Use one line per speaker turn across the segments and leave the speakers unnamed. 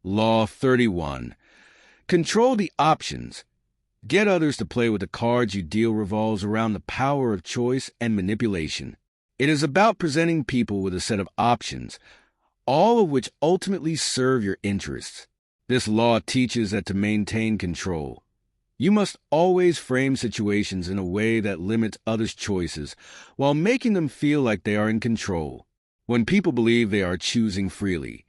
Law 31. Control the options. Get others to play with the cards you deal revolves around the power of choice and manipulation. It is about presenting people with a set of options, all of which ultimately serve your interests. This law teaches that to maintain control, you must always frame situations in a way that limits others' choices while making them feel like they are in control. When people believe they are choosing freely,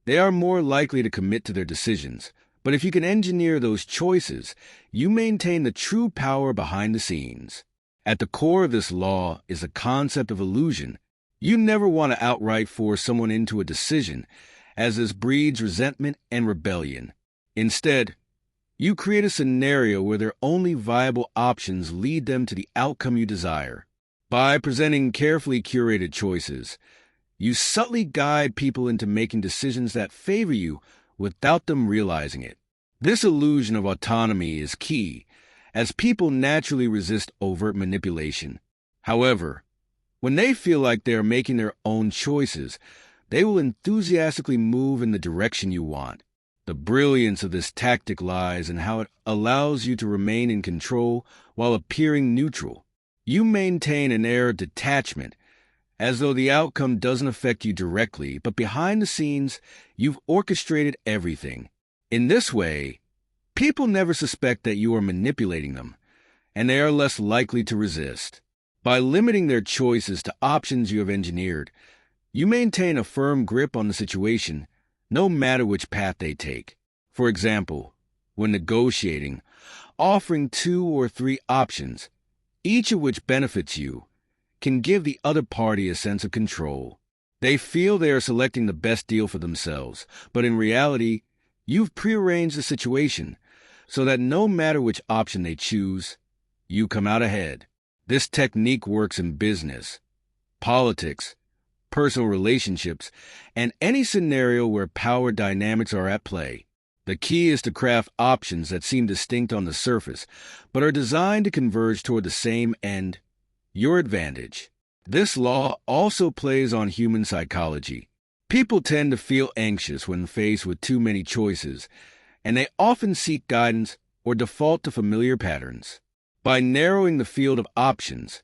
they are more likely to commit to their decisions. But if you can engineer those choices, you maintain the true power behind the scenes. At the core of this law is the concept of illusion. You never want to outright force someone into a decision, as this breeds resentment and rebellion. Instead, you create a scenario where their only viable options lead them to the outcome you desire. By presenting carefully curated choices, you subtly guide people into making decisions that favor you without them realizing it. This illusion of autonomy is key, as people naturally resist overt manipulation. However, when they feel like they are making their own choices, they will enthusiastically move in the direction you want. The brilliance of this tactic lies in how it allows you to remain in control while appearing neutral. You maintain an air of detachment, as though the outcome doesn't affect you directly, but behind the scenes, you've orchestrated everything. In this way, people never suspect that you are manipulating them, and they are less likely to resist. By limiting their choices to options you have engineered, you maintain a firm grip on the situation, no matter which path they take. For example, when negotiating, offering 2 or 3 options, each of which benefits you, can give the other party a sense of control. They feel they are selecting the best deal for themselves, but in reality, you've prearranged the situation so that no matter which option they choose, you come out ahead. This technique works in business, politics, personal relationships, and any scenario where power dynamics are at play. The key is to craft options that seem distinct on the surface, but are designed to converge toward the same end: your advantage. This law also plays on human psychology. People tend to feel anxious when faced with too many choices, and they often seek guidance or default to familiar patterns. By narrowing the field of options,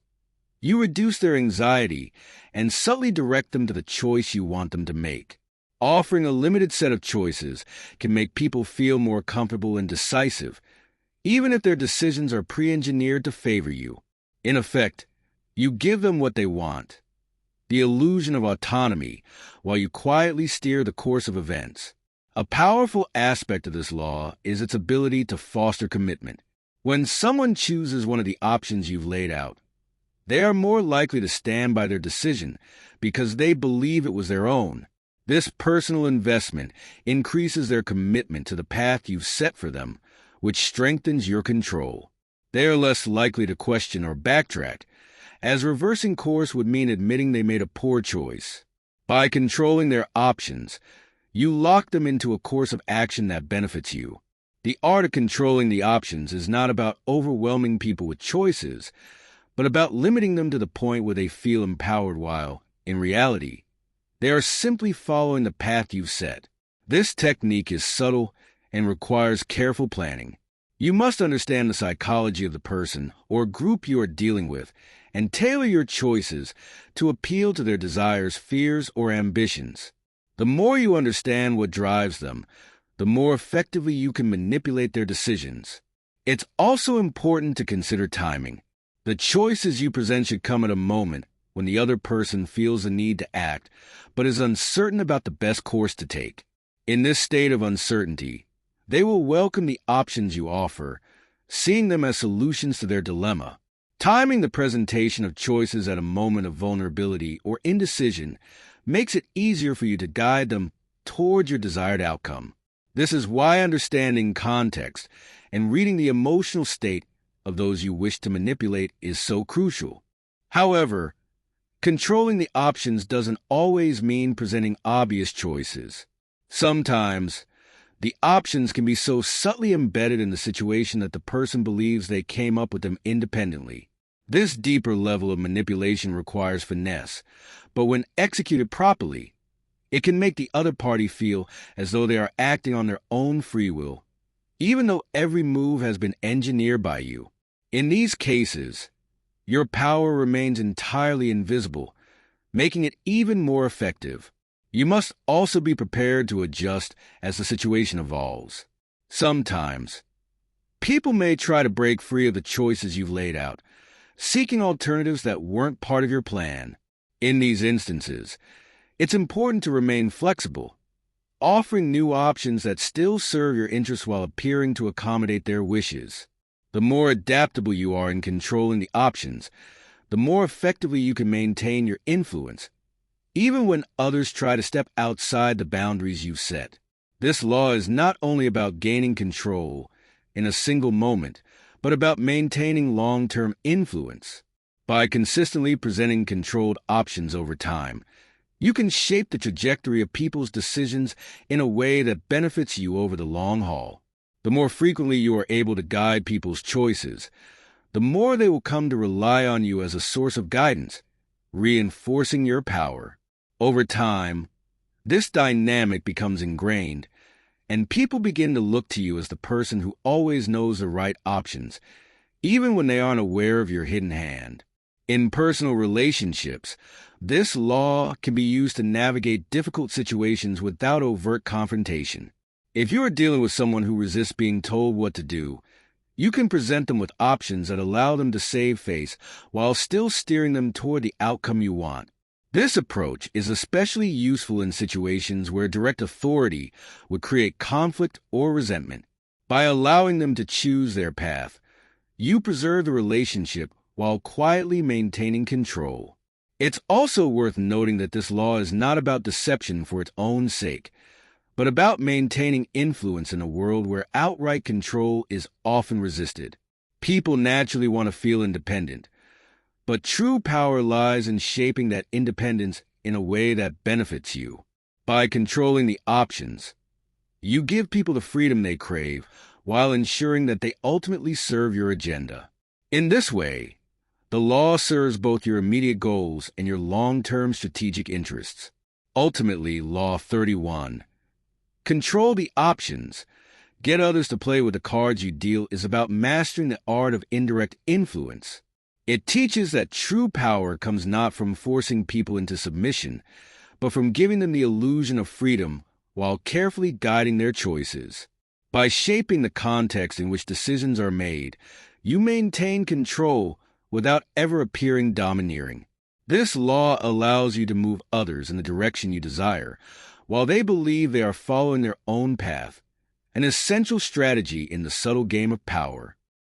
you reduce their anxiety and subtly direct them to the choice you want them to make. Offering a limited set of choices can make people feel more comfortable and decisive, even if their decisions are pre-engineered to favor you. In effect, you give them what they want, the illusion of autonomy, while you quietly steer the course of events. A powerful aspect of this law is its ability to foster commitment. When someone chooses one of the options you've laid out, they are more likely to stand by their decision because they believe it was their own. This personal investment increases their commitment to the path you've set for them, which strengthens your control. They are less likely to question or backtrack, as reversing course would mean admitting they made a poor choice. By controlling their options, you lock them into a course of action that benefits you. The art of controlling the options is not about overwhelming people with choices, but about limiting them to the point where they feel empowered while, in reality, they are simply following the path you've set. This technique is subtle and requires careful planning. You must understand the psychology of the person or group you are dealing with and tailor your choices to appeal to their desires, fears, or ambitions. The more you understand what drives them, the more effectively you can manipulate their decisions. It's also important to consider timing. The choices you present should come at a moment when the other person feels the need to act, but is uncertain about the best course to take. In this state of uncertainty, they will welcome the options you offer, seeing them as solutions to their dilemma. Timing the presentation of choices at a moment of vulnerability or indecision makes it easier for you to guide them toward your desired outcome. This is why understanding context and reading the emotional state of those you wish to manipulate is so crucial. However, controlling the options doesn't always mean presenting obvious choices. Sometimes, the options can be so subtly embedded in the situation that the person believes they came up with them independently. This deeper level of manipulation requires finesse, but when executed properly, It can make the other party feel as though they are acting on their own free will, even though every move has been engineered by you. In these cases, your power remains entirely invisible, making it even more effective. You must also be prepared to adjust as the situation evolves. Sometimes, people may try to break free of the choices you've laid out, seeking alternatives that weren't part of your plan. In these instances, it's important to remain flexible, offering new options that still serve your interests while appearing to accommodate their wishes. The more adaptable you are in controlling the options, the more effectively you can maintain your influence, even when others try to step outside the boundaries you've set. This law is not only about gaining control in a single moment, but about maintaining long-term influence. By consistently presenting controlled options over time, you can shape the trajectory of people's decisions in a way that benefits you over the long haul. The more frequently you are able to guide people's choices, the more they will come to rely on you as a source of guidance, reinforcing your power. Over time, this dynamic becomes ingrained, and people begin to look to you as the person who always knows the right options, even when they aren't aware of your hidden hand. In personal relationships, this law can be used to navigate difficult situations without overt confrontation. If you are dealing with someone who resists being told what to do, you can present them with options that allow them to save face while still steering them toward the outcome you want. This approach is especially useful in situations where direct authority would create conflict or resentment. By allowing them to choose their path, you preserve the relationship while quietly maintaining control. It's also worth noting that this law is not about deception for its own sake, but about maintaining influence in a world where outright control is often resisted. People naturally want to feel independent, but true power lies in shaping that independence in a way that benefits you. By controlling the options, you give people the freedom they crave while ensuring that they ultimately serve your agenda. In this way, the law serves both your immediate goals and your long-term strategic interests. Ultimately, Law 31. Control the options. Get others to play with the cards you deal is about mastering the art of indirect influence. It teaches that true power comes not from forcing people into submission, but from giving them the illusion of freedom while carefully guiding their choices. By shaping the context in which decisions are made, you maintain control without ever appearing domineering. This law allows you to move others in the direction you desire, while they believe they are following their own path, an essential strategy in the subtle game of power.